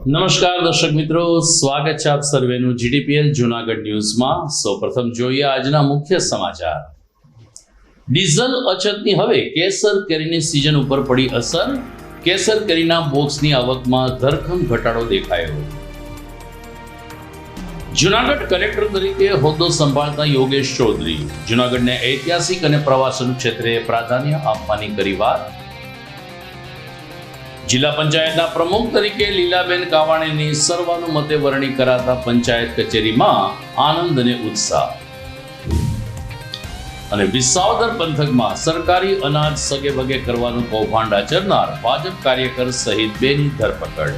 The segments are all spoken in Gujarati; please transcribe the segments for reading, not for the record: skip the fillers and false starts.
નમસ્કાર દર્શક મિત્રો, સ્વાગત છે આપ સર્વેનું જીડીપીએલ જૂનાગઢ ન્યૂઝમાં। સૌપ્રથમ જોઈએ આજના મુખ્ય સમાચાર। ડીઝલ અછતની હવે કેસર કેરીની સિઝન ઉપર પડી અસર। કેસર કેરીના બોક્સની આવકમાં ધરખમ ઘટાડો દેખાયો। જૂનાગઢ કલેક્ટર તરીકે હોદ્દો સંભાળતા યોગેશ ચૌધરી જૂનાગઢને ઐતિહાસિક અને પ્રવાસન ક્ષેત્રે પ્રાધાન્ય આપવાની કરી વાત। જિલ્લા પંચાયતના પ્રમુખ તરીકે લીલાબેન કાવાણીની સર્વાનુમતે વરણી કરાતા પંચાયત કચેરીમાં આનંદ અને ઉત્સાહ। અને વિસાવદર પંથકમાં સરકારી અનાજ સગે વગે કરવાનું કૌભાંડ આચરનાર ભાજપ કાર્યકર સહિત 2 ની ધરપકડ।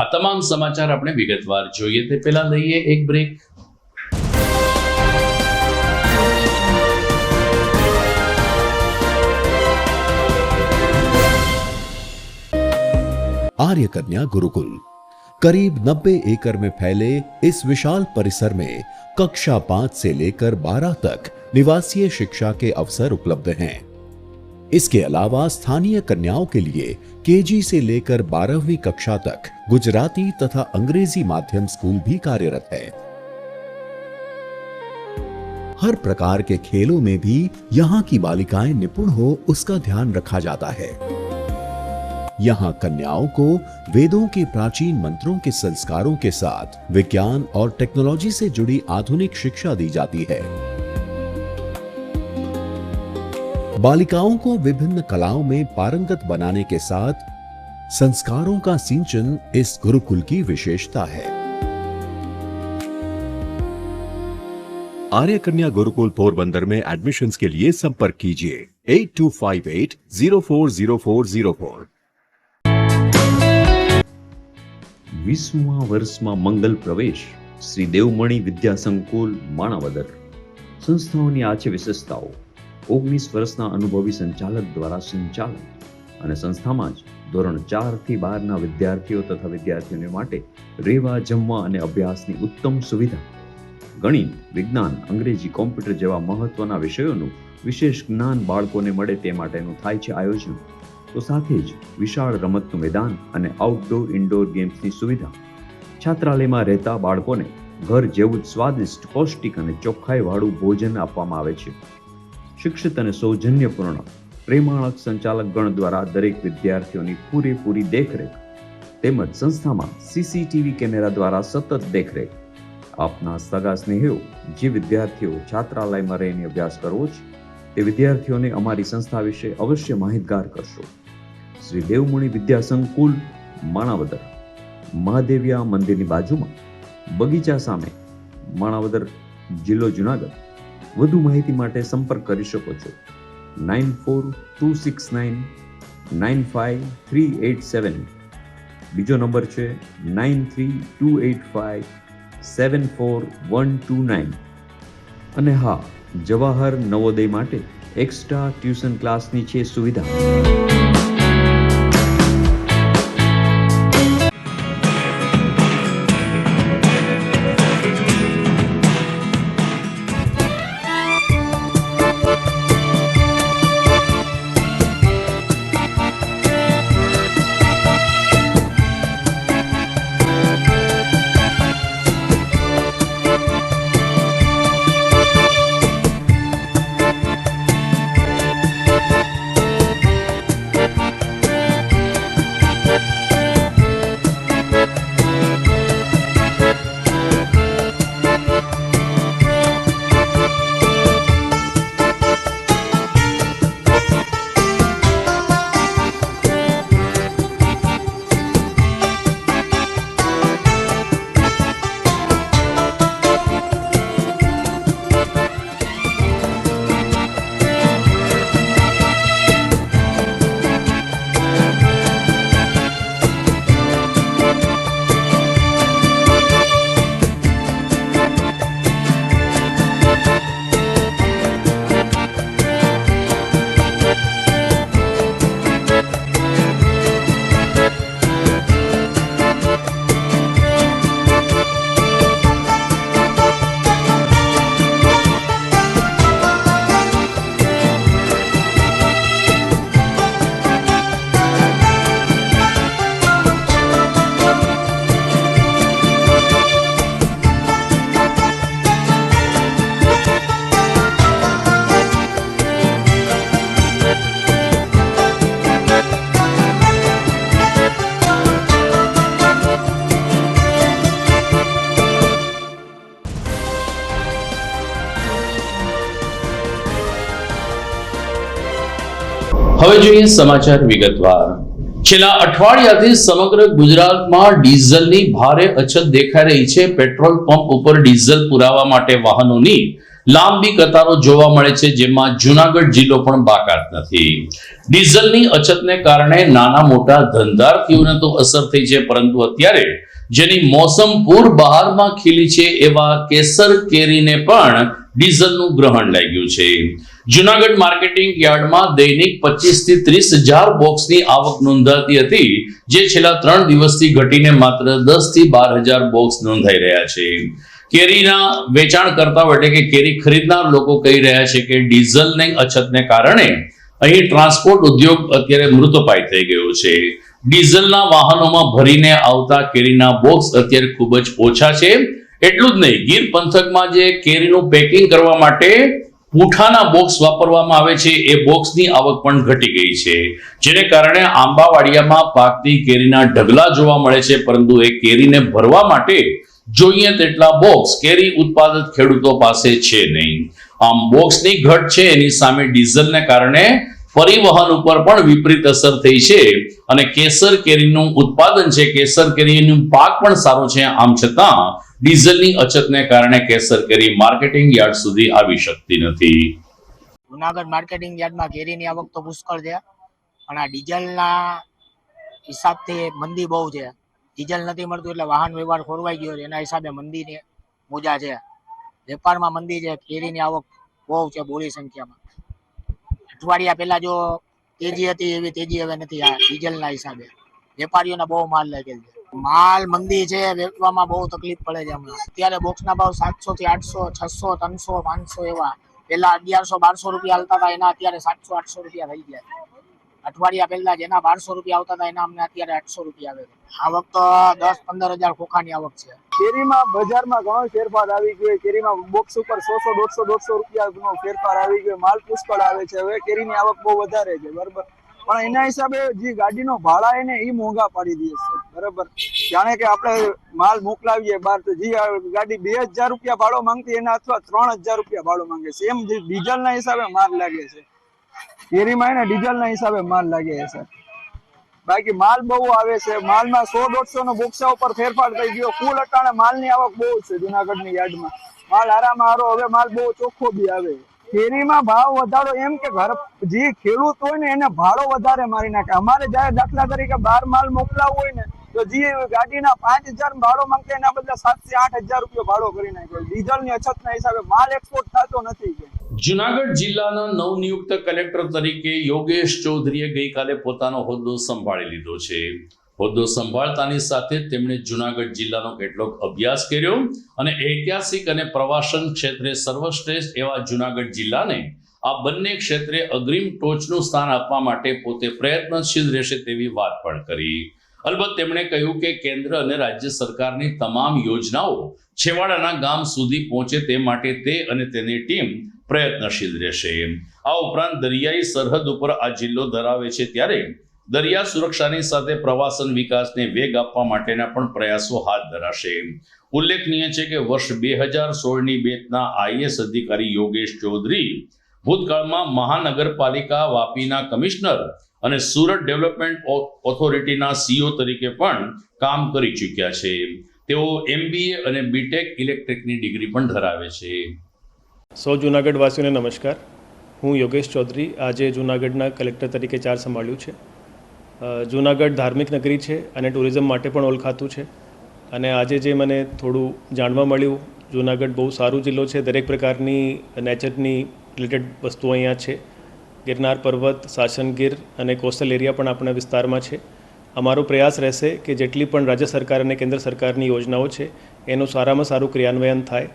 આ તમામ સમાચાર આપણે વિગતવાર જોઈએ તે પહેલા લઈએ એક બ્રેક। आर्य कन्या गुरुकुल करीब 90 एकड़ में फैले इस विशाल परिसर में कक्षा 5 से लेकर 12 तक निवासीय शिक्षा के अवसर उपलब्ध हैं। इसके अलावा स्थानीय कन्याओं के लिए केजी से लेकर 12वीं कक्षा तक गुजराती तथा अंग्रेजी माध्यम स्कूल भी कार्यरत है। हर प्रकार के खेलों में भी यहाँ की बालिकाएं निपुण हो उसका ध्यान रखा जाता है। यहाँ कन्याओं को वेदों के प्राचीन मंत्रों के संस्कारों के साथ विज्ञान और टेक्नोलॉजी से जुड़ी आधुनिक शिक्षा दी जाती है। बालिकाओं को विभिन्न कलाओं में पारंगत बनाने के साथ संस्कारों का सिंचन इस गुरुकुल की विशेषता है। आर्य कन्या गुरुकुल पोरबंदर में एडमिशन्स के लिए संपर्क कीजिए 8258040404। 20મા વર્ષમાં મંગલ પ્રવેશ શ્રી દેવમણી વિદ્યા સંકુલ માણાવદર। સંસ્થાઓની આ છે વિશેષતાઓ। 19 વર્ષના અનુભવી સંચાલક દ્વારા સંચાલન અને સંસ્થામાં જ ધોરણ 4 થી 12ના વિદ્યાર્થીઓ તથા વિદ્યાર્થીઓને માટે રહેવા જમવા અને અભ્યાસની ઉત્તમ સુવિધા। ગણિત, વિજ્ઞાન, અંગ્રેજી, કોમ્પ્યુટર જેવા મહત્વના વિષયોનું વિશેષ જ્ઞાન બાળકોને મળે તે માટેનું થાય છે આયોજન। તો સાથે જ વિશાળ રમતનું મેદાન અને આઉટડોર ઇન્ડોર ગેમ્સની સુવિધા। છાત્રાલયમાં રહેતા બાળકોને ઘર જેવું જ સ્વાદિષ્ટ, પૌષ્ટિક અને ચોખ્ખાઈવાળું ભોજન આપવામાં આવે છે। શિક્ષિત અને સૌજન્યપૂર્ણ પ્રેમાળક સંચાલક ગણ દ્વારા દરેક વિદ્યાર્થીઓની પૂરેપૂરી દેખરેખ તેમજ સંસ્થામાં સીસીટીવી કેમેરા દ્વારા સતત દેખરેખ। આપના સગા સ્નેહીઓ જે વિદ્યાર્થીઓ છાત્રાલયમાં રહીને અભ્યાસ કરવો છે તે વિદ્યાર્થીઓને અમારી સંસ્થા વિશે અવશ્ય માહિતગાર કરશો। શ્રી દેવમણી વિદ્યા સંકુલ માણાવદર, મહાદેવિયા મંદિરની બાજુમાં, બગીચા સામે, માણાવદર, જિલ્લો જુનાગઢ। વધુ માહિતી માટે સંપર્ક કરી શકો છો 9426995387। બીજો નંબર છે 9328574129। અને હા, જવાહર નવોદય માટે એક્સ્ટ્રા ટ્યુશન ક્લાસની છે સુવિધા। હવે જોઈએ સમાચાર વિગતવાર. છેલ્લા અઠવાડિયાથી સમગ્ર ગુજરાતમાં ડીઝલની ભારે અછત દેખાઈ રહી છે. પેટ્રોલ પંપ ઉપર ડીઝલ પુરાવા માટે વાહનોની લાંબી કતારો જોવા મળે છે, જેમાં જુનાગઢ જિલ્લો પણ બાકાત નથી. ડીઝલની અછતને કારણે નાના મોટા ધંધાર્થીઓને તો અસર થઈ છે, પરંતુ અત્યારે જેની મોસમ પૂર બહારમાં ખીલી છે એવા કેસર કેરીને પણ ડીઝલનું ગ્રહણ લાગ્યું છે. જુનાગઢ માર્કેટિંગ યાર્ડમાં દૈનિક 25 થી 30 હજાર બોક્સની આવક નોંધાતી હતી, જે છેલ્લા 3 દિવસથી ઘટીને માત્ર 10 થી 12 હજાર બોક્સ નોંધાઈ રહ્યા છે. કેરીના વેચાણકર્તાઓ એટલે કે કેરી ખરીદનાર લોકો કહી રહ્યા છે કે ડીઝલની અછતને કારણે અહીં ટ્રાન્સપોર્ટ ઉદ્યોગ અત્યારે મૃતપાય થઈ ગયો છે. ડીઝલના વાહનોમાં ભરીને આવતા કેરીના બોક્સ અત્યારે ખૂબ જ ઓછા છે. એટલું જ નહીં, ગીર પંથકમાં જે કેરીનું પેકિંગ કરવા માટે પૂઠાના બોક્સ વાપરવામાં આવે છે, એ બોક્સની આવક પણ ઘટી ગઈ છે, જેને કારણે આંબાવાડિયામાં પાકતી કેરીના ઢગલા જોવા મળે છે, પરંતુ એ કેરીને ભરવા માટે જોઈએ તેટલા બોક્સ કેરી ઉત્પાદક ખેડૂતો પાસે છે નહીં. આમ બોક્સની ઘટ છે, એની સામે ડીઝલને કારણે પરિવહન ઉપર પણ વિપરીત અસર થઈ છે અને કેસર કેરીનું ઉત્પાદન છે, કેસર કેરીનું પાક પણ સારો છે, આમ છતાં ડીઝલની અછતને કારણે કેસર કેરી માર્કેટિંગ યાર્ડ સુધી આવી શકતી નથી. જુનાગઢ માર્કેટિંગ યાર્ડમાં કેરીની આવક તો પુષ્કળ છે, પણ આ ડીઝલના હિસાબથી મંદી બહુ છે. ડીઝલ નથી મળતું એટલે વાહન વ્યવહાર ખોરવાઈ ગયો છે, એના હિસાબે મંદીની મોજા છે. વેપારમાં મંદી છે, કેરીની આવક બહુ છે બોડી સંખ્યામાં. અઠવાડિયા પહેલા જો તેજી હતી એવી તેજી હવે નથી આ ડીઝલના હિસાબે. વેપારીઓને બહુ માલ લાગેલ છે. માલ મંદી છે, વેચવામાં બહુ તકલીફ પડે છે હમણાં. અત્યારે બોક્સના ભાવ 700 થી 800, 600, 300, 500 એવા. પહેલા 1100-1200 રૂપિયા હાલતા હતા, એના અત્યારે 700-800 રૂપિયા થઈ ગયા. અઠવાડિયા પહેલા જેના 1200 રૂપિયા આવતા હતા, એના અમને અત્યારે 800 રૂપિયા આવે છે. આવક તો 10-15 હજાર ખોખાની આવક છે. કેરીમાં બજારમાં ઘણો ફેરફાર આવી ગયો. કેરીમાં બોક્સ ઉપર 100-150 રૂપિયાનો ફેરફાર આવી ગયો. માલ પુષ્કળ આવે છે. હવે કેરીની આવક બહુ વધારે છે, બરાબર, પણ એના હિસાબે જે ગાડીનો ભાડા એને એ મોંઘા પાડી દે છે, બરાબર. જાણે કે આપણે માલ મોકલાવીએ બહાર, તો જે ગાડી 2000 રૂપિયા ભાડો માંગતી એના અથવા 3000 રૂપિયા ભાડો માંગે છે. એમ ડીઝલના હિસાબે માલ લાગે છે. કેરીમાં એને ડીઝલના હિસાબે માલ લાગે છે. બાકી માલ બહુ આવે છે. માલમાં 100-150 નો બોક્સા ઉપર ફેરફાર થઈ ગયો. કુલ અટાણે માલની આવક બહુ છે જુનાગઢની યાર્ડમાં. માલ હારામાં હારો, હવે માલ બહુ ચોખ્ખો બી આવે. કેરીમાં ભાવ વધારો એમ કે ઘર જે ખેડૂત હોય ને એને ભાડો વધારે મારી નાખે. અમારે જયારે દાખલા તરીકે 12 માલ મોકલાવો હોય ને, તો જે ગાડીના 5000 ભાડો માંગતા એના બદલે 7 થી 8000 રૂપિયા ભાડો કરી નાખે. ડીઝલની અછતના હિસાબે માલ એક્સપોર્ટ થતો નથી. જુનાગઢ જિલ્લાના નવનિયુક્ત કલેક્ટર તરીકે યોગેશ ચૌધરીએ ગઈકાલે પોતાનો હોદ્દો સંભાળી લીધો છે. હોદ્દો સંભાળતાની સાથે તેમણે જુનાગઢ જિલ્લાનો કેટલોક અભ્યાસ કર્યો અને ઐતિહાસિક અને પ્રવાસન ક્ષેત્રે સર્વશ્રેષ્ઠ એવા જુનાગઢ જિલ્લાને આ બંને ક્ષેત્રે અગ્રીમ ટોચનું સ્થાન આપવા માટે પોતે પ્રયત્નશીલ રહેશે તેવી વાત પણ કરી. અલબત્ત તેમણે કહ્યું કે કેન્દ્ર અને રાજ્ય સરકારની તમામ યોજનાઓ છેવાડાના ગામ સુધી પહોંચે તે માટે તે અને તેની ટીમ પ્રયત્નશીલ રહેશે. આ ઉપરાંત દરિયાઈ સરહદ ઉપર આ જિલ્લો ધરાવે છે, ત્યારે દરિયા સુરક્ષાની સાથે પ્રવાસન વિકાસને વેગ આપવા માટેના પણ પ્રયાસો હાથ ધરાશે. ઉલ્લેખનીય છે કે વર્ષ 2016ની બેચના આઈએએસ અધિકારી યોગેશ ચૌધરી ભૂતકાળમાં મહાનગરપાલિકા વાપીના કમિશનર અને સુરત ડેવલપમેન્ટ ઓથોરિટીના સીઓ તરીકે પણ કામ કરી ચૂક્યા છે. તેઓ MBA અને BTech ઇલેક્ટ્રિકની ડિગ્રી પણ ધરાવે છે. સૌ જૂનાગઢ વાસીઓને નમસ્કાર. હું યોગેશ ચૌધરી આજે જૂનાગઢના કલેક્ટર તરીકે ચાર્જ સંભાળ્યું છે. જૂનાગઢ ધાર્મિક નગરી છે અને ટુરિઝમ માટે પણ ઓળખાતું છે. અને આજે જે મને થોડું જાણવા મળ્યું, જૂનાગઢ બહુ સારું જિલ્લો છે. દરેક પ્રકારની નેચરની રિલેટેડ વસ્તુઓ અહીંયા છે. ગિરનાર પર્વત, સાસનગીર અને કોસ્ટલ એરિયા પણ આપણા વિસ્તારમાં છે. અમારો પ્રયાસ રહેશે કે જેટલી પણ રાજ્ય સરકાર અને કેન્દ્ર સરકારની યોજનાઓ છે એનું સારામાં સારું ક્રિયાન્વયન થાય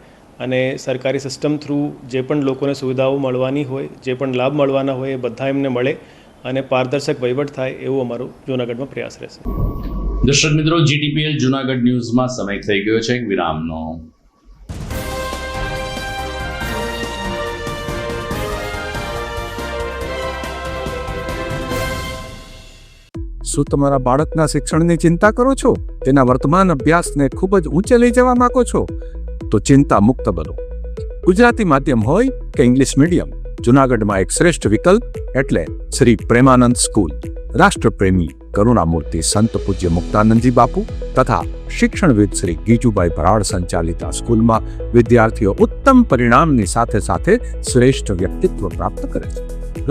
અને સરકારી સિસ્ટમ થ્રુ જે પણ લોકોને સુવિધાઓ મળવાની હોય, જે પણ લાભ મળવાના હોય એ બધા એમને મળે અને પારદર્શક વહીવટ થાય એવો અમારો જૂનાગઢમાં પ્રયાસ રહેશે. દર્શક મિત્રો, GTPL જૂનાગઢ ન્યૂઝમાં સમય થઈ ગયો છે એક વિરામનો. શું તમારા બાળકના શિક્ષણની ચિંતા કરો છો? તેના વર્તમાન અભ્યાસને ખૂબ જ ઊંચે લઈ જવા માંગો છો? તો ચિંતા મુક્ત બનો. ગુજરાતી માધ્યમ હોય કે ઇંગ્લિશ મીડિયમ, જુનાગઢમાં એક શ્રેષ્ઠ વિકલ્પ એટલે શ્રી પ્રેમાનંદ સ્કૂલ. રાષ્ટ્રપ્રેમી કરુણામૂર્તિ સંત પૂજ્ય મુક્તાનંદજી બાપુ તથા શિક્ષણવિદ શ્રી ગીજુભાઈ ભરાડ સંચાલિત આ સ્કૂલમાં વિદ્યાર્થીઓ ઉત્તમ પરિણામની સાથે સાથે શ્રેષ્ઠ વ્યક્તિત્વ પ્રાપ્ત કરે છે.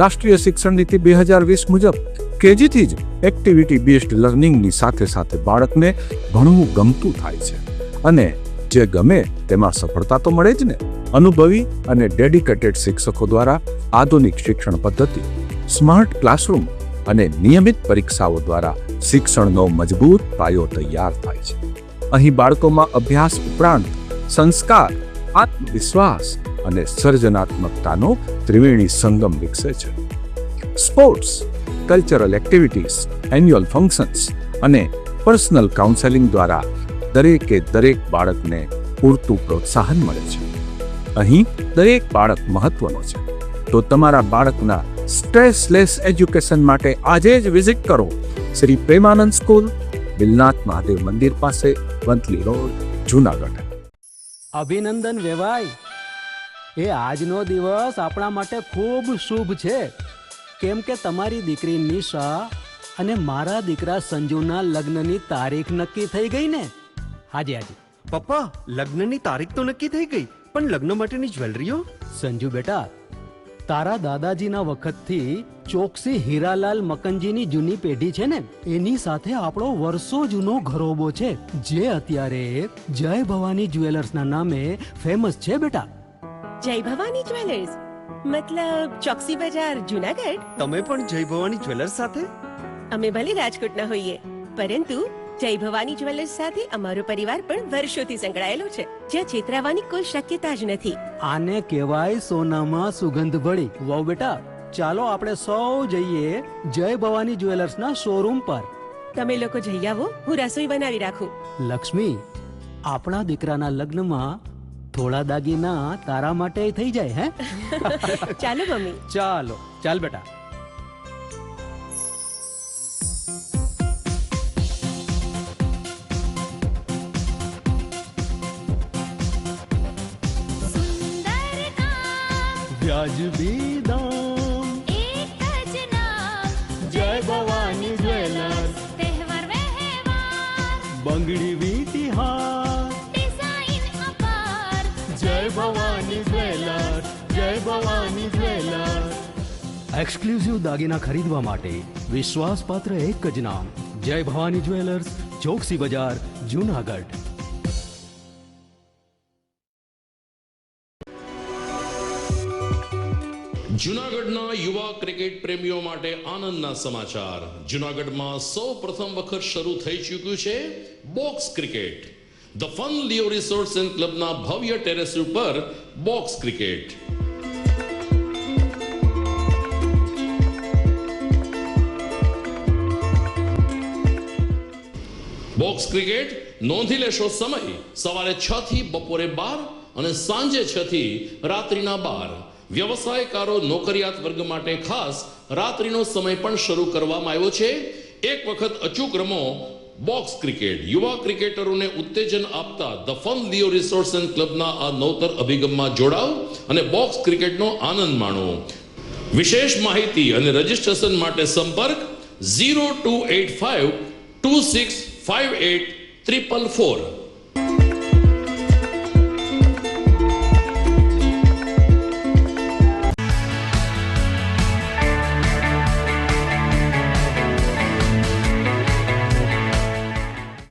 રાષ્ટ્રીય શિક્ષણ નીતિ 2020 મુજબ કેજીથી જ એક્ટિવિટી બેઝડ લર્નિંગની સાથે સાથે બાળકને ભણવું ગમતું થાય છે અને જે ગમે તેમાં સફળતા તો મળે જ ને. અનુભવી અને ડેડિકેટેડ શિક્ષકો દ્વારા આધુનિક શિક્ષણ પદ્ધતિ, સ્માર્ટ ક્લાસરૂમ અને નિયમિત પરીક્ષાઓ દ્વારા શિક્ષણનો મજબૂત પાયો તૈયાર થાય છે. અહીં બાળકોમાં અભ્યાસ ઉપરાંત સંસ્કાર, આત્મવિશ્વાસ અને સર્જનાત્મકતાનો ત્રિવેણી સંગમ વિકસે છે. Sports, cultural activities, annual functions અને પર્સનલ કાઉન્સેલિંગ દ્વારા દરેકે દરેક બાળકને પૂરતું પ્રોત્સાહન મળે છે. અહીં દરેક બાળક મહત્વનો છે. તો તમારા બાળકના સ્ટ્રેસલેસ એજ્યુકેશન માટે આજે જ વિઝિટ કરો શ્રી પ્રેમાનંદ સ્કૂલ, બિલનાથ મહાદેવ મંદિર પાસે, વંથલી રોડ, જુનાગઢ. અભિનંદન વેવાય. એ આજનો દિવસ આપણા માટે ખૂબ શુભ છે, કેમ કે તમારી દીકરી નિશા અને મારા દીકરા સંજુના લગ્નની તારીખ નક્કી થઈ ગઈ ને. હાજી હાજી પપ્પા, લગ્નની તારીખ તો નક્કી થઈ ગઈ, પણ લગ્ન માટેની જ્વેલરીઓ? સંજુ બેટા, તારા દાદાજીના વખતથી ચોકસી હીરાલાલ મકનજીની જૂની પેઢી છે ને, એની સાથે આપણો વર્ષો જૂનો ઘરોબો છે, જે અત્યારે જય ભવાની જ્વેલર્સના નામે ફેમસ છે બેટા. જય ભવાની જ્વેલર્સ મતલબ ચોકસી બજાર, જુનાગઢ? તમે પણ જય ભવાની જ્વેલર્સ સાથે? અમે ભલે રાજકોટના હોઈએ, પરંતુ જય ભવાની જ્વેલર્સ સાથે અમારો પરિવાર પણ વર્ષોથી સંકળાયેલો છે, જ્યાં છેતરાવાની કોઈ શક્યતા જ નથી. આને કહેવાય સોનામાં સુગંધ ભળી. વાવ બેટા, ચાલો આપણે સૌ જઈએ જય ભવાની જ્વેલર્સના શોરૂમ પર. તમે લોકો જઈ આવો, હું રસોઈ બનાવી રાખું. લક્ષ્મી, આપણા દીકરાના લગ્નમાં થોડા દાગીના તારા માટે થઈ જાય. હે ચાલો મમ્મી. ચાલો ચાલ બેટા. વ્યાજબી દામ, એક જ નામ, જય ભવાની જ્વેલર્સ. તહેવાર વ્યવહાર, બંગડી વીટી હાર, ડિઝાઇન અપાર, જય ભવાની જ્વેલર્સ, જય ભવાની જ્વેલર્સ. એક્સક્લુઝિવ દાગીના ખરીદવા માટે વિશ્વાસપાત્ર એક જ નામ, જય ભવાની જ્વેલર્સ, ચોકસી બજાર, જુનાગઢ. જૂનાગઢના યુવા ક્રિકેટ પ્રેમીઓ માટે આનંદના સમાચાર. જૂનાગઢમાં સૌ પ્રથમ વખત શરૂ થઈ ચૂક્યું છે box cricket. The fun Leo resorts and ક્લબના ભવ્ય ટેરેસ ઉપર બોક્સ ક્રિકેટ. બોક્સ ક્રિકેટ નોંધી લેશો સમય સવારે 6 થી બપોરે 12 અને સાંજે 6 થી રાત્રિના 12. વ્યવસાયકારો, નોકરિયાત વર્ગ માટે ખાસ રાત્રિનો સમય પણ શરૂ કરવામાં આવ્યો છે. એક વખત અચૂક રમો બોક્સ ક્રિકેટ. યુવા ક્રિકેટરોને ઉત્તેજન આપતા the fun Leo resorts and ક્લબના આ નવતર અભિગમમાં જોડાઓ અને બોક્સ ક્રિકેટનો આનંદ માણો. વિશેષ માહિતી અને રજીસ્ટ્રેશન માટે સંપર્ક 0285 2658 444.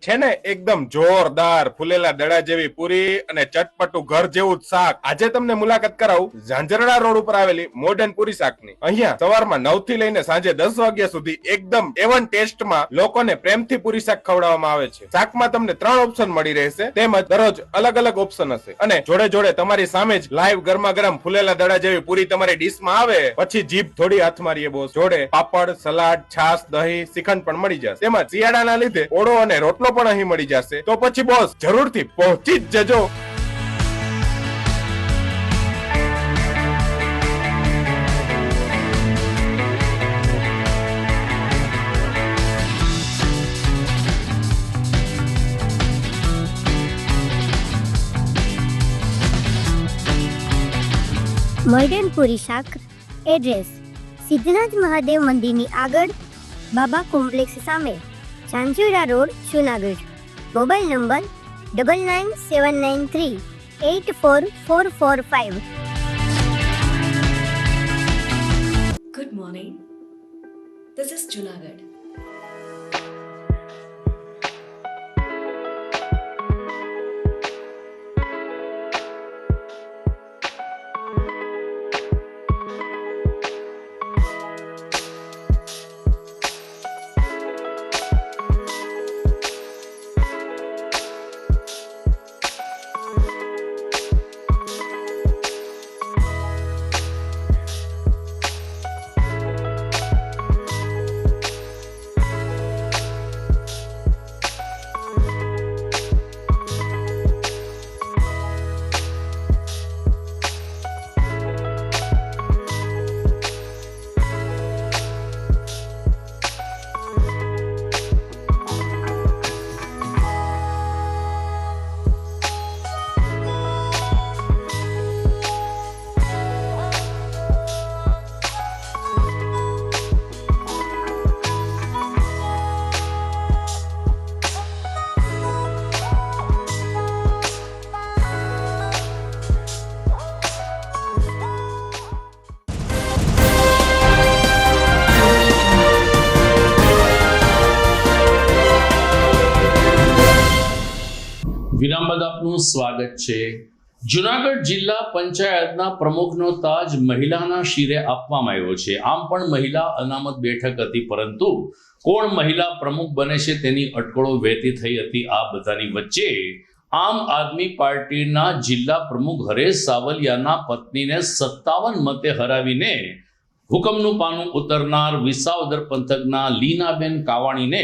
છે ને એકદમ જોરદાર ફૂલેલા દડા જેવી પૂરી અને ચટપટું ઘર જેવું જ શાક. આજે તમને મુલાકાત કરાવું ઝાંઝરડા રોડ ઉપર આવેલી મોડર્ન પૂરી શાકની. અહીંયા સવારમાં 9 થી લઈને સાંજે 10 વાગ્યા સુધી એકદમ એવન ટેસ્ટમાં લોકોને પ્રેમથી પૂરી શાક ખવડાવવામાં આવે છે. શાકમાં તમને 3 ઓપ્શન મળી રહેશે, તેમજ દરરોજ અલગ અલગ ઓપ્શન હશે અને જોડે જોડે તમારી સામે જ લાઈવ ગરમા ગરમ ફૂલેલા દડા જેવી પૂરી તમારી ડીશમાં આવે પછી જીભ થોડી હાથ મારીએ બોસ. જોડે પાપડ, સલાડ, છાશ, દહીં, શ્રીખંડ પણ મળી જશે. તેમજ શિયાળાના લીધે ઓળો અને રોટલો પણ અહીં મળી જશે. તો પછી બોસ જરૂરથી પહોંચી જ જજો. મોડર્ન પૂરી શાક એડ્રેસ સિદ્ધનાથ મહાદેવ મંદિરની આગળ, બાબા કોમ્પ્લેક્સ સામે, Jhanjhura road, Junagadh. Mobile number 9979384445. Good morning. This is Junagadh. વિરામ બાદ આપનું સ્વાગત છે. જુનાગઢ જિલ્લા પંચાયતના પ્રમુખનો તાજ મહિલાના શિરે આપવામાં આવ્યો છે. આમ પણ મહિલા અનામત બેઠક હતી, પરંતુ કોણ મહિલા પ્રમુખ બને છે તેની અટકળો વહેતી થઈ હતી. આ બધાની વચ્ચે આમ આદમી પાર્ટીના જિલ્લા પ્રમુખ હરેશ સાવલિયાના પત્નીને 57 મતે હરાવીને હુકમનું પાનું ઉતરનાર વિસાવદર પંથકના લીનાબેન કાવાણીને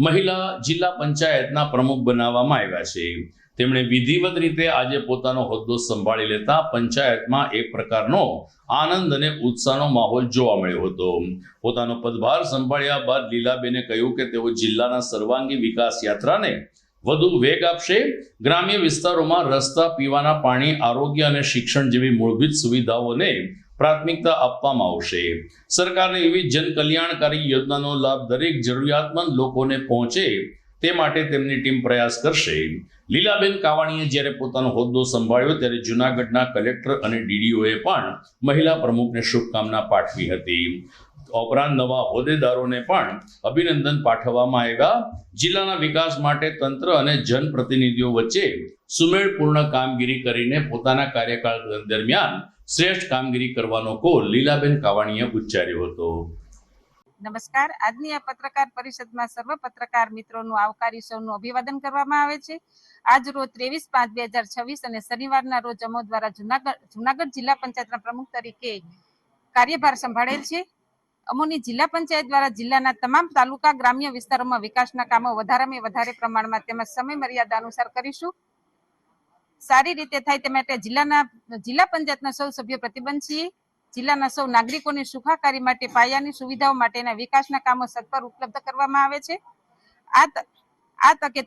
મહિલા જિલ્લા પંચાયતના પ્રમુખ બનાવવામાં આવ્યા છે. તેમણે વિધિવત રીતે આજે પોતાનો હોદ્દો સંભાળી લેતા પંચાયતમાં એક પ્રકારનો આનંદ અને ઉત્સાહનો માહોલ જોવા મળ્યો હતો. પોતાનો પદભાર સંભાળ્યા બાદ લીલાબેને કહ્યું કે તેઓ જિલ્લાના સર્વાંગી વિકાસ યાત્રાને વધુ વેગ આપશે. ગ્રામ્ય વિસ્તારોમાં રસ્તા, પીવાના પાણી, આરોગ્ય અને શિક્ષણ જેવી મૂળભૂત સુવિધાઓને પ્રાથમિકતા આપવામાં આવશે. સરકારની વિવિધ જનકલ્યાણકારી યોજનાનો લાભ દરેક જરૂરિયાતમંદ લોકોને પહોંચે તે માટે તેમની ટીમ પ્રયાસ કરશે. લીલાબેન કાવાણીએ જ્યારે પોતાનો હોદ્દો સંભાળ્યો ત્યારે જૂનાગઢના કલેક્ટર અને ડીડીઓએ પણ મહિલા પ્રમુખને શુભકામના પાઠવી હતી. ઉપરાંત નવા હોદ્દેદારોને પણ અભિનંદન પાઠવવામાં આવ્યા. જિલ્લાના વિકાસ માટે તંત્ર અને જનપ્રતિનિધિઓ વચ્ચે સુમેળપૂર્ણ કામગીરી કરીને પોતાના કાર્યકાળ દરમિયાન શ્રેષ્ઠ કામગીરી કરવાનો કોલ લીલાબેન કાવાણીએ ઉચ્ચાર્યો હતો. નમસ્કાર. આજની આ પત્રકાર પરિષદમાં સર્વ પત્રકાર મિત્રોનું આવકારી સૌનું અભિવાદન કરવામાં આવે છે. આજ રોજ 23/5/2026 અને શનિવારના રોજ અમો દ્વારા જુનાગઢ જિલ્લા પંચાયતના પ્રમુખ તરીકે કાર્યભાર સંભાળેલ છે. અમોની જિલ્લા પંચાયત દ્વારા જિલ્લાના તમામ તાલુકા ગ્રામ્ય વિસ્તારોમાં વિકાસના કામો વધારેમાં વધારે પ્રમાણમાં તેમજ સમય મર્યાદા અનુસાર કરીશું. સારી રીતે થાય તે માટે જિલ્લા પંચાયતના સૌ સભ્યો પ્રતિબદ્ધ છીએ. જિલ્લાના સૌ નાગરિકોની સુખાકારી માટે પાયાની સુવિધાઓ માટેના વિકાસના કામો સત્વર ઉપલબ્ધ કરવામાં આવે છે. આ તકે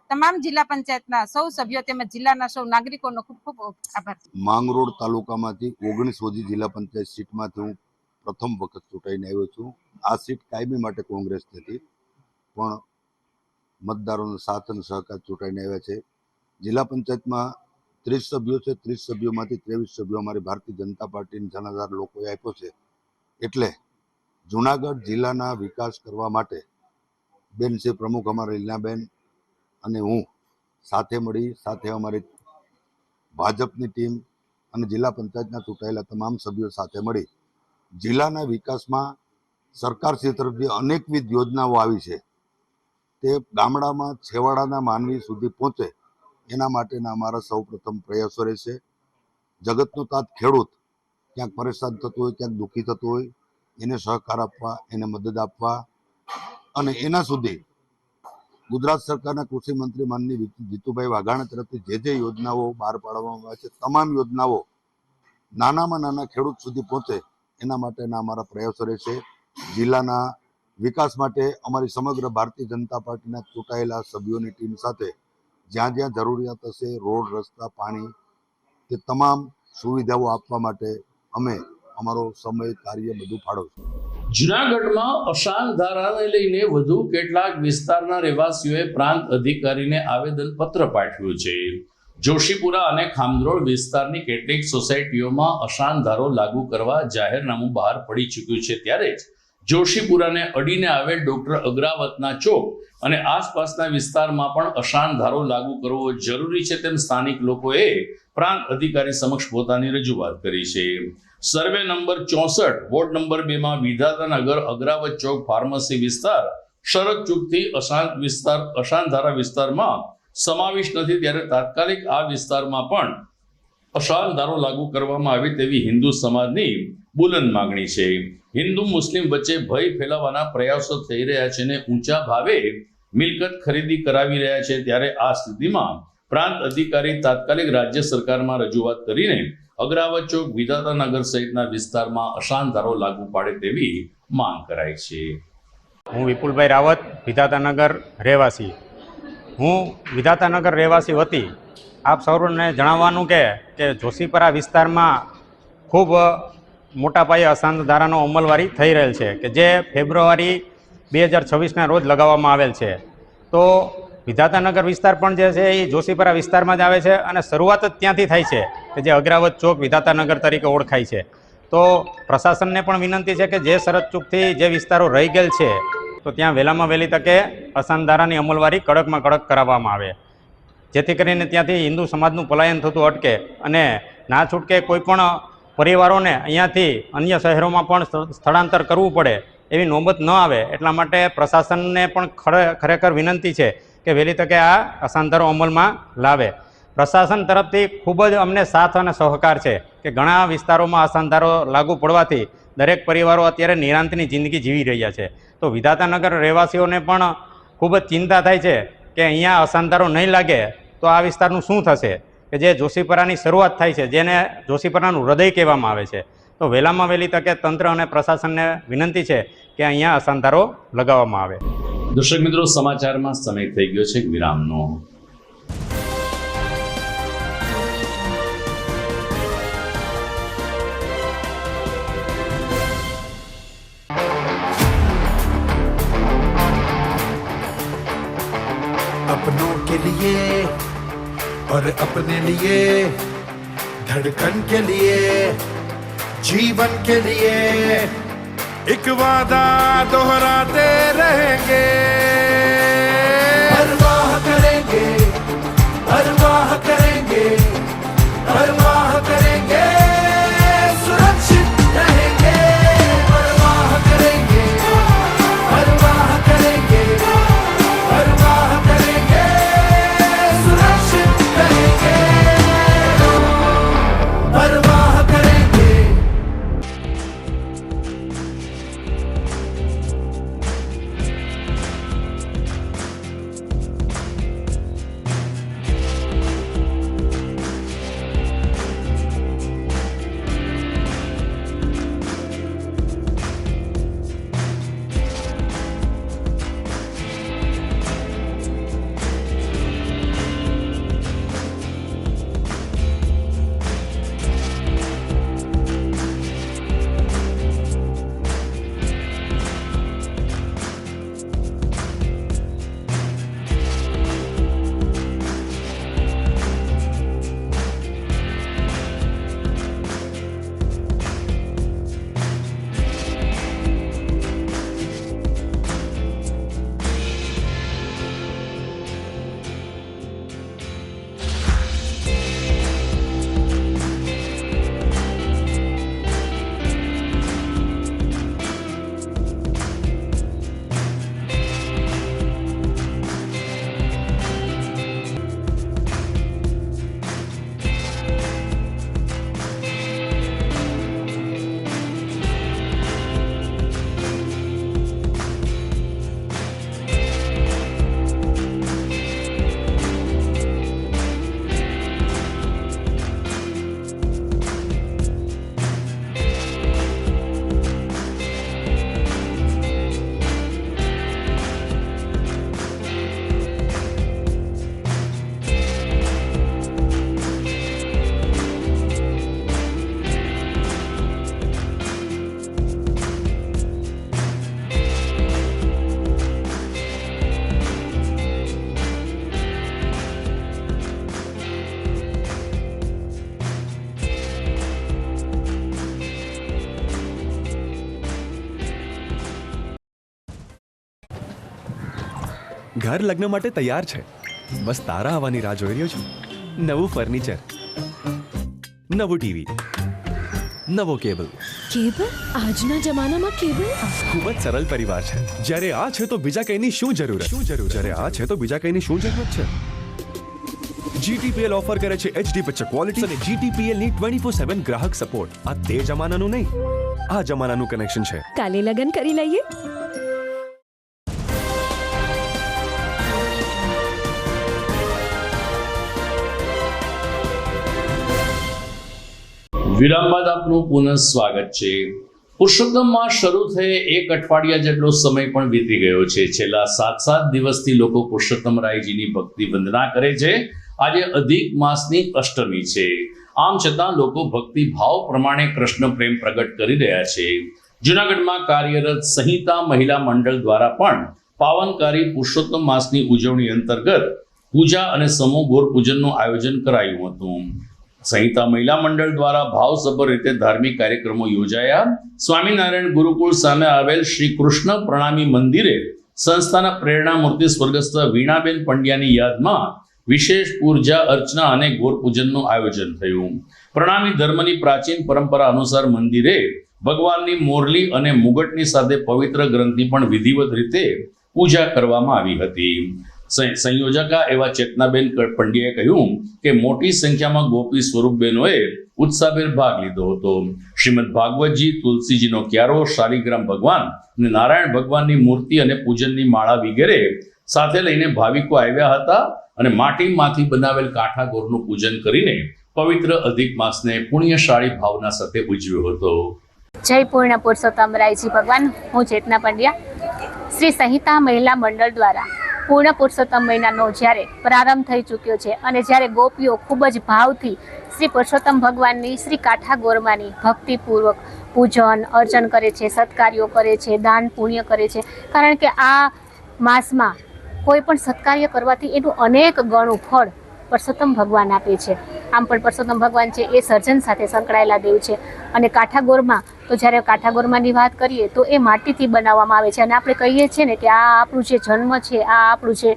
તમામ જિલ્લા પંચાયતના સૌ સભ્યો તેમજ જિલ્લાના સૌ નાગરિકોનો ખૂબ ખૂબ આભાર. માંગરોળ તાલુકામાંથી 19 વોજી જિલ્લા પંચાયત સીટમાંથી હું પ્રથમ વખત ચૂંટાઈને આવ્યો છું. આ સીટ કાયમી માટે કોંગ્રેસની હતી, પણ મતદારોનો સાથ અને સહકાર ચૂંટાઈને આવ્યા છે. જિલ્લા પંચાયતમાં 30 સભ્યો છે. 30 સભ્યોમાંથી 23 સભ્યો અમારી ભારતીય જનતા પાર્ટીના જનાધાર લોકોએ આપ્યો છે. એટલે જુનાગઢ જિલ્લાના વિકાસ કરવા માટે બેન છે પ્રમુખ અમારા લીલાબેન અને હું સાથે અમારી ભાજપની ટીમ અને જિલ્લા પંચાયતના ચૂંટાયેલા તમામ સભ્યો સાથે મળી જિલ્લાના વિકાસમાં સરકારશ્રી તરફથી અનેકવિધ યોજનાઓ આવી છે. તે ગામડામાં છેવાડાના માનવી સુધી પહોંચે એના માટેના અમારા સૌ પ્રથમ પ્રયાસો રહેશે. જગતનો તાત ખેડૂત ક્યાંક પરેશાન થતો હોય, ક્યાંક દુઃખી થતો હોય, એને સહકાર આપવા, એને મદદ આપવા અને એના સુધી ગુજરાત સરકારના કૃષિ મંત્રી માનની જીતુભાઈ વાઘાણી તરફથી જે યોજનાઓ બહાર પાડવામાં આવે છે, તમામ યોજનાઓ નાનામાં નાના ખેડૂત સુધી પહોંચે એના માટેના અમારા પ્રયાસો રહેશે. જિલ્લાના વિકાસ માટે અમારી સમગ્ર ભારતીય જનતા પાર્ટીના ચૂંટાયેલા સભ્યોની ટીમ સાથે જ્યાં જ્યાં જરૂરિયાત હશે, રોડ, રસ્તા, પાણી, તે તમામ સુવિધાઓ આપવા માટે અમે અમારો સમય કાર્ય બધું ફાળવશું. જૂનાગઢમાં અશાંત ધારાને લઈને વધુ કેટલાક વિસ્તારના રહેવાસીઓએ પ્રાંત અધિકારીને આવેદનપત્ર પાઠવ્યું છે. જોશીપુરા અને ખામદ્રોળ વિસ્તારની કેટલીક સોસાયટીઓમાં અશાંત ધારો લાગુ કરવા જાહેરનામું બહાર પડી ચૂક્યું છે, ત્યારે જ જોશીપુરાને અડીને આવેલ ડોક્ટર અગ્રાવતના ચોક અને આસપાસના વિસ્તારમાં પણ અશાંત ધારો લાગુ કરવો જરૂરી છે તેમ સ્થાનિક લોકોએ પ્રાંત અધિકારી સમક્ષ પોતાની રજૂઆત કરી છે. સર્વે નંબર 64 વોર્ડ નંબર 2 માં વિધાતાનગર અગ્રાવત ચોક ફાર્મસી વિસ્તાર શરત ચૂકથી અશાંત ધારા વિસ્તારમાં સમાવિષ્ટ નથી, ત્યારે તાત્કાલિક આ વિસ્તારમાં પણ અશાંત ધારો લાગુ કરવામાં આવે તેવી હિન્દુ સમાજની બુલંદ માંગણી છે. હિન્દુ મુસ્લિમ વચ્ચે ભય ફેલાવવાના પ્રયાસો થઈ રહ્યા છે અને ઊંચા ભાવે મિલકત ખરીદી કરાવી રહ્યા છે, ત્યારે આ સ્થિતિમાં પ્રાંત અધિકારી તાત્કાલિક રાજ્ય સરકારમાં રજૂઆત કરીને અગ્રાવત ચોક વિધાતાનગર સહિતના વિસ્તારમાં અશાંત ધારો લાગુ પાડે તેવી માંગ કરાઈ છે. હું વિપુલભાઈ રાવત, વિધાતાનગર રહેવાસી. હું વિધાતાનગર રહેવાસી વતી આપ સૌને જણાવવાનું કે જોશીપરા વિસ્તારમાં ખૂબ મોટા પાયે અશાંત ધારાનો અમલવારી થઈ રહેલ છે કે જે ફેબ્રુઆરી 2026ના રોજ લગાવવામાં આવેલ છે. તો વિધાતાનગર વિસ્તાર પણ જે છે એ જોશીપરા વિસ્તારમાં જ આવે છે અને શરૂઆત જ ત્યાંથી થાય છે કે જે અગ્રાવત ચોક વિધાતાનગર તરીકે ઓળખાય છે. તો પ્રશાસનને પણ વિનંતી છે કે જે શરત ચૂકથી જે વિસ્તારો રહી ગયેલ છે તો ત્યાં વહેલામાં વહેલી તકે અશાંત ધારાની અમલવારી કડકમાં કડક કરાવવામાં આવે, જેથી કરીને ત્યાંથી હિન્દુ સમાજનું પલાયન થતું અટકે અને ના છૂટકે કોઈ પણ પરિવારોને અહીંયાથી અન્ય શહેરોમાં પણ સ્થળાંતર કરવું પડે એવી નોબત ન આવે. એટલા માટે પ્રશાસનને પણ ખરેખર વિનંતી છે કે વહેલી તકે આ અશાંત ધારો અમલમાં લાવે. પ્રશાસન તરફથી ખૂબ જ અમને સાથ અને સહકાર છે કે ઘણા વિસ્તારોમાં અશાંત ધારો લાગુ પડવાથી દરેક પરિવારો અત્યારે નિરાંતની જિંદગી જીવી રહ્યા છે. તો વિધાતાનગર રહેવાસીઓને પણ ખૂબ જ ચિંતા થાય છે કે અહીંયા અશાંત ધારો નહીં લાગે તો આ વિસ્તારનું શું થશે, કે જે જોશીપરાની શરૂઆત થાય છે, જેને જોશીપરાનું હૃદય કહેવામાં આવે છે. તો વહેલામાં વહેલી તકે તંત્ર અને પ્રશાસનને વિનંતી છે કે અહીંયા અશાંત ધારો લગાવવામાં આવે. દર્શક મિત્રો, સમાચારમાં સમય થઈ ગયો છે વિરામનો. अपनों के लिए और अपने लिए, धड़कन के लिए, जीवन के लिए एक वादा दोहराते रहेंगे, परवाह करेंगे, परवाह करेंगे, परवाह करेंगे, सुरक्षित रहेंगे, परवाह करेंगे, परवाह करेंगे, परवाह करेंगे, सुरक्षित रहेंगे, परवाह करेंगे. ઘર લગ્ન માટે તૈયાર છે. બસ તારા આવવાની રાહ જોઈ રહ્યો છું. નવું ફર્નિચર, નવું ટીવી, નવો કેબલ. કેબલ? આજના જમાનામાં કેબલ? ખૂબ જ સરળ પરિવાર છે. જ્યારે આ છે તો બીજા કઈની શું જરૂરત? જ્યારે આ છે તો બીજા કઈની શું જરૂરત છે? GTPL ઓફર કરે છે HD પિક્ચર ક્વોલિટી અને GTPL ની 24/7 ગ્રાહક સપોર્ટ. આ તે જમાનાનું નહીં, આ જમાનાનું કનેક્શન છે. કાલે લગન કરી લઈએ. વિરામ બાદ આપનું પુનઃ સ્વાગત છે. પુરુષોત્તમ માસ શરૂ થયે એક અઠવાડિયા જેટલો સમય પણ વીતી ગયો છે. છેલ્લા 7 દિવસથી લોકો પુરુષોત્તમ રાયજીની ભક્તિ વંદના કરે છે. આજે અધિક માસની અષ્ટમી છે. આમ છતાં લોકો ભક્તિ ભાવ પ્રમાણે કૃષ્ણ પ્રેમ પ્રગટ કરી રહ્યા છે. જૂનાગઢમાં કાર્યરત સંહિતા મહિલા મંડળ દ્વારા પણ પાવનકારી પુરુષોત્તમ માસની ઉજવણી અંતર્ગત પૂજા અને સમૂહ ગોર પૂજનનું આયોજન કરાયું હતું. સંહિતા મહિલા મંડળ દ્વારા ભાવસભર રીતે ધાર્મિક કાર્યક્રમો યોજાયા. સ્વામિનારાયણ ગુરુકુળ સામે આવેલ શ્રી કૃષ્ણ પ્રણામી મંદિરે સંસ્થાના પ્રેરણા મૂર્તિ સ્વર્ગસ્થ વીણાબેન પંડ્યાની યાદમાં વિશેષ પૂજા અર્ચના અને ગોર પૂજનનું આયોજન થયું. પ્રણામી ધર્મની પ્રાચીન પરંપરા અનુસાર મંદિરે ભગવાનની મોરલી અને મુગટની સાથે પવિત્ર ગ્રંથની પણ વિધિવત રીતે પૂજા કરવામાં આવી હતી. સંયોજકા એવા ચેતનાબેન પંડ્યાએ કહ્યું કે મોટી સંખ્યામાં ગોપી સ્વરૂપબેનોએ ઉત્સાહભેર ભાગ લીધો હતો. શ્રીમદ ભાગવતજી, તુલસીજીનો ક્યારો, શાલિગ્રામ ભગવાન અને નારાયણ ભગવાનની મૂર્તિ અને પૂજનની માળા વગેરે સાથે લઈને ભાવિકો આવ્યા હતા અને માટીમાંથી બનાવેલ કાંઠા ગોરનું પૂજન કરીને પવિત્ર અધિક માસને પુણ્યશાળી ભાવના સાથે ઉજવ્યો હતો. જય પૂર્ણ પુરુષોત્તમ રાયજી ભગવાન. હું ચેતના પંડ્યા. શ્રી સંહિતા મહિલા મંડળ દ્વારા પૂર્ણ પુરુષોત્તમ મહિનાનો જ્યારે પ્રારંભ થઈ ચૂક્યો છે અને જ્યારે ગોપીઓ ખૂબ જ ભાવથી શ્રી પુરુષોત્તમ ભગવાનની શ્રી કાંઠા ગોરમાની ભક્તિપૂર્વક પૂજન અર્ચન કરે છે, સત્કાર્યો કરે છે, દાન પુણ્ય કરે છે. કારણ કે આ માસમાં કોઈ પણ સત્કાર્ય કરવાથી એનું અનેક ગણું ફળ પુરુષોત્તમ ભગવાન આપે છે. આમ પણ પુરુષોત્તમ ભગવાન છે એ સર્જન સાથે સંકળાયેલા દેવ છે. અને કાંઠાગોરમાં તો જ્યારે કાંઠાગોરમાંની વાત કરીએ તો એ માટીથી બનાવવામાં આવે છે. અને આપણે કહીએ છીએ ને કે આ આપણું જે જન્મ છે, આ આપણું જે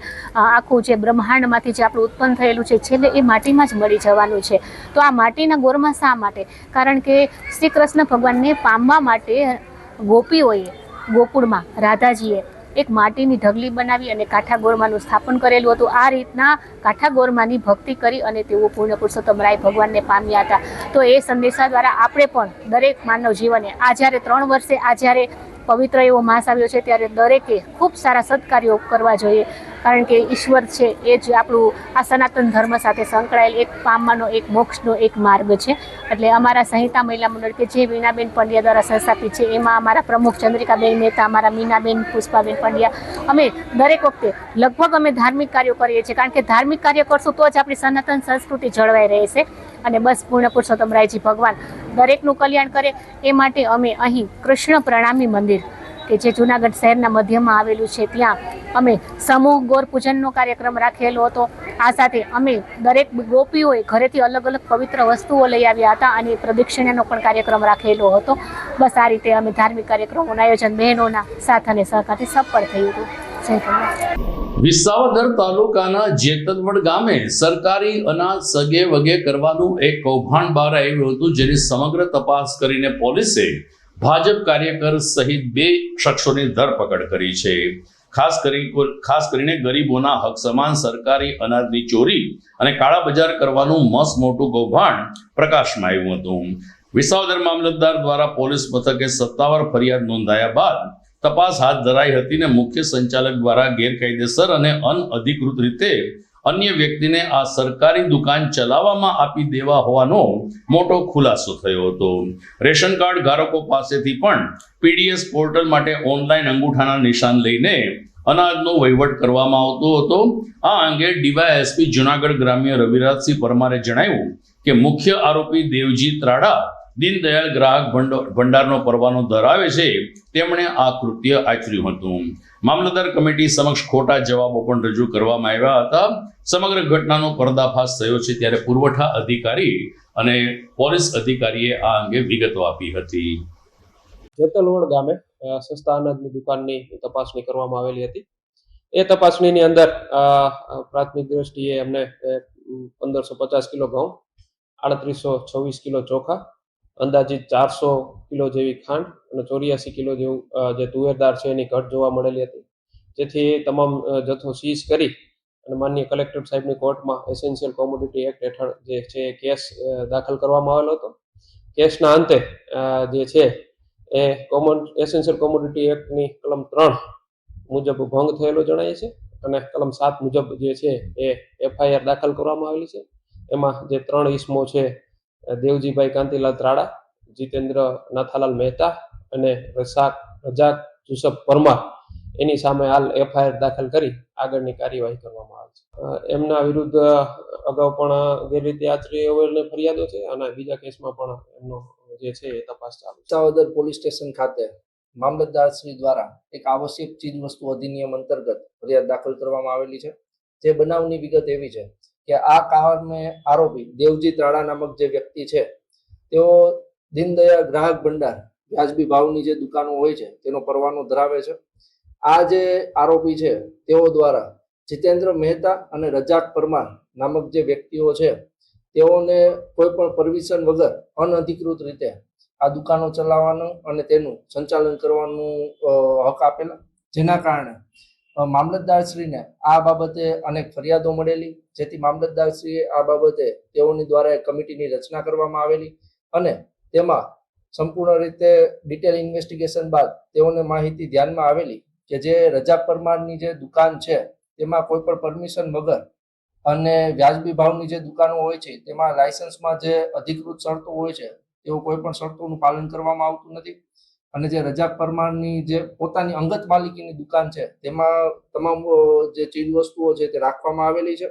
આખું જે બ્રહ્માંડમાંથી જે આપણું ઉત્પન્ન થયેલું છે, છેલ્લે એ માટીમાં જ મળી જવાનું છે. તો આ માટીના ગોરમાં શા માટે? કારણ કે શ્રી કૃષ્ણ ભગવાનને પામવા માટે ગોપીઓએ ગોકુળમાં રાધાજીએ એક માટીની ઢગલી બનાવી અને કાંઠા ગોરમાનું સ્થાપન કરેલું હતું. આ રીતના કાંઠા ગોરમાની ભક્તિ કરી અને તેઓ પૂર્ણ પુરુષોત્તમ રાય ભગવાનને પામ્યા હતા. તો એ સંદેશા દ્વારા આપણે પણ દરેક માનવ જીવને આ જ્યારે 3 વર્ષે આ જ્યારે પવિત્ર એવો માસ આવ્યો છે ત્યારે દરેકે ખૂબ સારા સત્કાર્યો કરવા જોઈએ. કારણ કે ઈશ્વર છે એ જ આપણું આ સનાતન ધર્મ સાથે સંકળાયેલ એક પામવાનો, એક મોક્ષનો એક માર્ગ છે. એટલે અમારા સંહિતા મહિલા મંડળ કે જે વીણાબેન પંડ્યા દ્વારા સંસ્થાપિત છે, એમાં અમારા પ્રમુખ ચંદ્રિકાબેન મહેતા, અમારા મીનાબેન, પુષ્પાબેન પંડ્યા, અમે દરેક વખતે લગભગ અમે ધાર્મિક કાર્યો કરીએ છીએ. કારણ કે ધાર્મિક કાર્ય કરશું તો જ આપણી સનાતન સંસ્કૃતિ જળવાઈ રહેશે. અને બસ પૂર્ણ પુરુષોત્તમ રાયજી ભગવાન દરેકનું કલ્યાણ કરે એ માટે અમે અહીં કૃષ્ણ પ્રણામી મંદિર કે જે જૂનાગઢ શહેરના મધ્યમાં આવેલું છે ત્યાં અમે સમૂહ ગોર પૂજનનો કાર્યક્રમ રાખેલો હતો. આ સાથે અમે દરેક ગોપીઓએ ઘરેથી અલગ અલગ પવિત્ર વસ્તુઓ લઈ આવ્યા હતા અને પ્રદક્ષિણાનો પણ કાર્યક્રમ રાખેલો હતો. બસ આ રીતે અમે ધાર્મિક કાર્યક્રમોનું આયોજન બહેનોના સાથ અને સહકારથી સફળ થયું હતું. જય ભગવાન. વિસાવદર તાલુકાના જેતલવડ ગામે સરકારી અનાજ સગે વગે કરવાનું એક કૌભાંડ બહાર આવ્યું હતું, જેની સમગ્ર તપાસ કરીને પોલીસે ભાજપ કાર્યકર સહિત 2 શખ્સોની ધરપકડ કરી છે. ખાસ કરીને ગરીબોના હક સમાન સરકારી અનાજની ચોરી અને કાળા બજાર કરવાનું મસ્ત મોટું કૌભાંડ પ્રકાશમાં આવ્યું હતું. વિસાવદર મામલતદાર દ્વારા પોલીસ મથકે 57 ફરિયાદ નોંધાયા બાદ તપાસ હાથ ધરાઈ હતી ને મુખ્ય સંચાલક દ્વારા ગેરકાયદેસર અને અનઅધિકૃત રીતે અન્ય વ્યક્તિને આ સરકારી દુકાન ચલાવવામાં આપી દેવા હોવાનો મોટો ખુલાસો થયો હતો. રેશન કાર્ડ ધારકો પાસેથી પણ પીડીએસ પોર્ટલ માટે ઓનલાઈન અંગૂઠાના નિશાન લઈને અનાજનો વહીવટ કરવામાં આવતો હતો. આ અંગે ડીવાયએસપી જૂનાગઢ ગ્રામ્ય રવિરાજસિંહ પરમારે જણાવ્યું કે મુખ્ય આરોપી દેવજી ત્રાડા દીનદયાળ ગ્રાહક ભંડારનો પરવાનો ધરાવે છે. તેમણે આ કૃત્ય આચર્યું હતું. મામલતદાર કમિટી સમક્ષ ખોટા જવાબો પણ રજૂ કરવામાં આવ્યા હતા. સમગ્ર ઘટનાનો પર્દાફાશ થયો છે ત્યારે પુરવઠા અધિકારી અને પોલીસ અધિકારીએ આ અંગે વિગતો આપી હતી. જેતલવડ ગામે સસ્તા અનાજની દુકાનની તપાસણી કરવામાં આવેલી હતી. એ તપાસણીની અંદર પ્રાથમિક દ્રષ્ટિએ અમને 1550 કિલો ઘઉં, 3826 કિલો ચોખા, અંદાજિત 400 કિલો જેવી ખાંડ અને 84 કિલો જેવું જે તુવેર દાળ છે એની ઘટ જોવા મળેલી હતી, જેથી તમામ જથ્થો સીઝ કરી અને માનનીય કલેક્ટર સાહેબની કોર્ટમાં એસેન્શિયલ કોમોડિટી એક્ટ હેઠળ જે છે કેસ દાખલ કરવામાં આવેલો હતો. કેસના અંતે જે છે એ એસેન્શિયલ કોમોડિટી એક્ટની કલમ 3 મુજબ ભંગ થયેલો જણાય છે અને કલમ 7 મુજબ જે છે એ એફઆઈઆર દાખલ કરવામાં આવેલી છે. એમાં જે 3 ઇસમો છે, દેવજીભાઈ કાંતિલાલ ત્રાડા, જીતેન્દ્ર નાથાલાલ મહેતા અને રજાક યુસુફ પરમાર, એની સામે હાલ એફઆઈઆર દાખલ કરી આગળની કાર્યવાહી કરવામાં આવે છે. એમના વિરુદ્ધ અગાઉ પણ ગેરરીતિ આચરી હોવાની ફરિયાદો છે અને બીજા કેસમાં પણ એમનો જે છે એ તપાસ ચાલુ છે. વિસાવદર પોલીસ સ્ટેશન ખાતે મામલતદાર શ્રી દ્વારા એક આવશ્યક ચીજ વસ્તુ અધિનિયમ અંતર્ગત ફરિયાદ દાખલ કરવામાં આવેલી છે. જે બનાવની વિગત એવી છે કે આ કારણે આરોપી દેવજી ત્રાડા નામક જે વ્યક્તિ છે, તેઓ દીનદયાળ ગ્રાહક ભંડાર વ્યાજબી ભાવની જે દુકાનો હોય છે તેનો પરવાનો ધરાવે છે. આ જે આરોપી છે તેઓ દ્વારા જીતેન્દ્ર મહેતા અને રજાક પરમાર નામક જે વ્યક્તિઓ છે તેઓને કોઈ પણ પરમિશન વગર અનધિકૃત રીતે આ દુકાનો ચલાવવાનું અને તેનું સંચાલન કરવાનું હક આપેલા, જેના કારણે મામલતદારશ્રીને આ બાબતે અનેક ફરિયાદો મળેલી, જેથી મામલતદારશ્રીએ આ બાબતે તેઓની દ્વારા એક કમિટીની રચના કરવામાં આવેલી અને તેમાં સંપૂર્ણ રીતે ડિટેલ ઇન્વેસ્ટિગેશન બાદ તેઓને માહિતી ધ્યાનમાં આવેલી કે જે રજાક પરમારની જે દુકાન છે તેમાં કોઈ પણ પરમિશન વગર અને વ્યાજબી ભાવની જે દુકાનો હોય છે તેમાં લાયસન્સમાં જે અધિકૃત શરતો હોય છે તેઓ કોઈ પણ શરતોનું પાલન કરવામાં આવતું નથી અને જે રજાક પરમારની જે પોતાની અંગત માલિકીની દુકાન છે તેમાં તમામ જે ચીજ વસ્તુઓ છે તે રાખવામાં આવેલી છે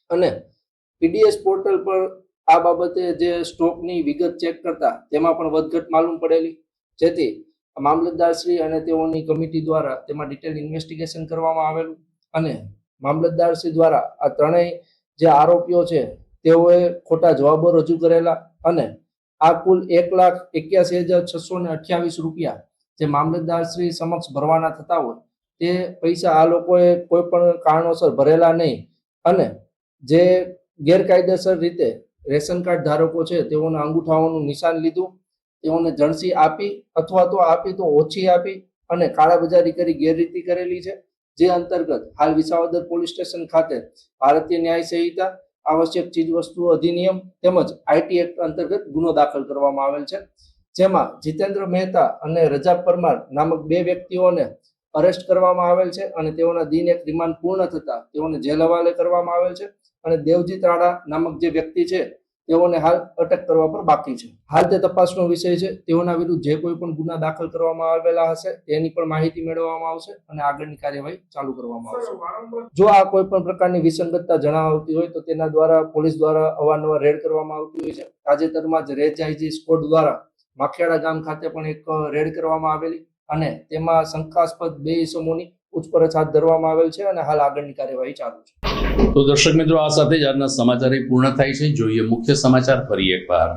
અને પીડીએસ પોર્ટલ પર આ બાબતે જે સ્ટોકની વિગત ચેક કરતા તેમાં પણ વધઘટ માલુમ પડેલી, જેથી મામલતદારશ્રી અને તેઓની કમિટી દ્વારા તેમાં ડિટેલ ઇન્વેસ્ટિગેશન કરવામાં આવેલું અને મામલતદારશ્રી દ્વારા આ ત્રણેય જે આરોપીઓ છે તેઓએ ખોટા જવાબો રજૂ કરેલા અને આ કુલ 1,81,628 રૂપિયા જે મામલતદારશ્રી સમક્ષ ભરવાના થતા હોય તે પૈસા આ લોકોએ કોઈ પણ કારણોસર ભરેલા નહીં અને જે ગેરકાયદેસર રીતે રેશન કાર્ડ ધારકો છે તેઓના અંગૂઠાઓનું નિશાન લીધું, તેઓને જણસી આપી અથવા તો આપી તો ઓછી આપી અને કાળાબજારી કરી ગેરરીતિ કરેલી છે. જે અંતર્ગત હાલ વિસાવદર પોલીસ સ્ટેશન ખાતે ભારતીય ન્યાય સંહિતા, આવશ્યક ચીજ વસ્તુઓ અધિનિયમ તેમજ આઈટી એક્ટ અંતર્ગત ગુનો દાખલ કરવામાં આવેલ છે, જેમાં જીતેન્દ્ર મહેતા અને રજાક પરમાર નામક 2 વ્યક્તિઓને અરેસ્ટ કરવામાં આવેલ છે અને તેઓના દિન એક રિમાન્ડ પૂર્ણ થતા તેઓને જેલ હવાલે કરવામાં આવેલ છે અને દેવજી ત્રાડા નામક જે વ્યક્તિ છે તેઓને હાલ અટક કરવા પર બાકી છે. હાલ તે તપાસનો વિષય છે. તેઓના વિરુદ્ધ જે કોઈ પણ ગુના દાખલ કરવામાં આવેલા હશે તેની પણ માહિતી મેળવવામાં આવશે અને આગળની કાર્યવાહી ચાલુ કરવામાં આવશે. જો આ કોઈ પણ પ્રકારની વિસંગતતા જણાવતી હોય તો તેના દ્વારા પોલીસ દ્વારા અવારનવાર રેડ કરવામાં આવતી હોય છે. તાજેતરમાં જ રેજ આઈજી સ્કોડ દ્વારા માખિયાળા ગામ ખાતે પણ એક રેડ કરવામાં આવેલી અને તેમાં શંકાસ્પદ 2 ઇસમોની પૂછપરછ હાથ ધરવામાં આવેલ છે અને હાલ આગળની કાર્યવાહી ચાલુ છે. તો દર્શક મિત્રો, આ સાથે જ આજના સમાચાર પૂર્ણ થાય છે. જોઈએ મુખ્ય સમાચાર ફરી એકવાર.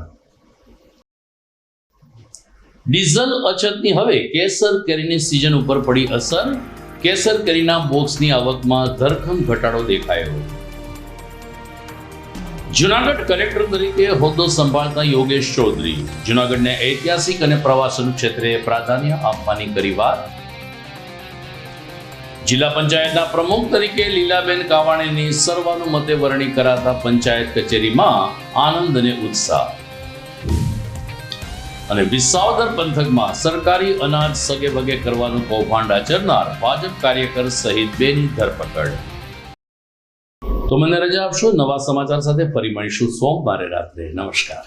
ડીઝલ અછતની હવે કેસર કેરીની સિઝન ઉપર પડી અસર. કેસર કેરીના બોક્સની આવકમાં ધરખમ ઘટાડો દેખાયો. જૂનાગઢ કલેક્ટર તરીકે હોદ્દો સંભાળતા યોગેશ ચૌધરી જૂનાગઢને ઐતિહાસિક અને પ્રવાસન ક્ષેત્રે પ્રાધાન્ય આપવાની કરી વાત. જિલ્લા પંચાયતના પ્રમુખ તરીકે લીલાબેન કાવાણીની સર્વાનુમતે વરણી કરાતા પંચાયત કચેરીમાં આનંદ અને ઉત્સાહ. અને વિસાવદર પંથકમાં સરકારી અનાજ સગે વગે કરવાનું કૌભાંડ આચરનાર ભાજપ કાર્યકર સહિત 2 ની ધરપકડ. તો મને રજા આપશો. નવા સમાચાર સાથે ફરી મળીશું સોમવારે રાત્રે. નમસ્કાર.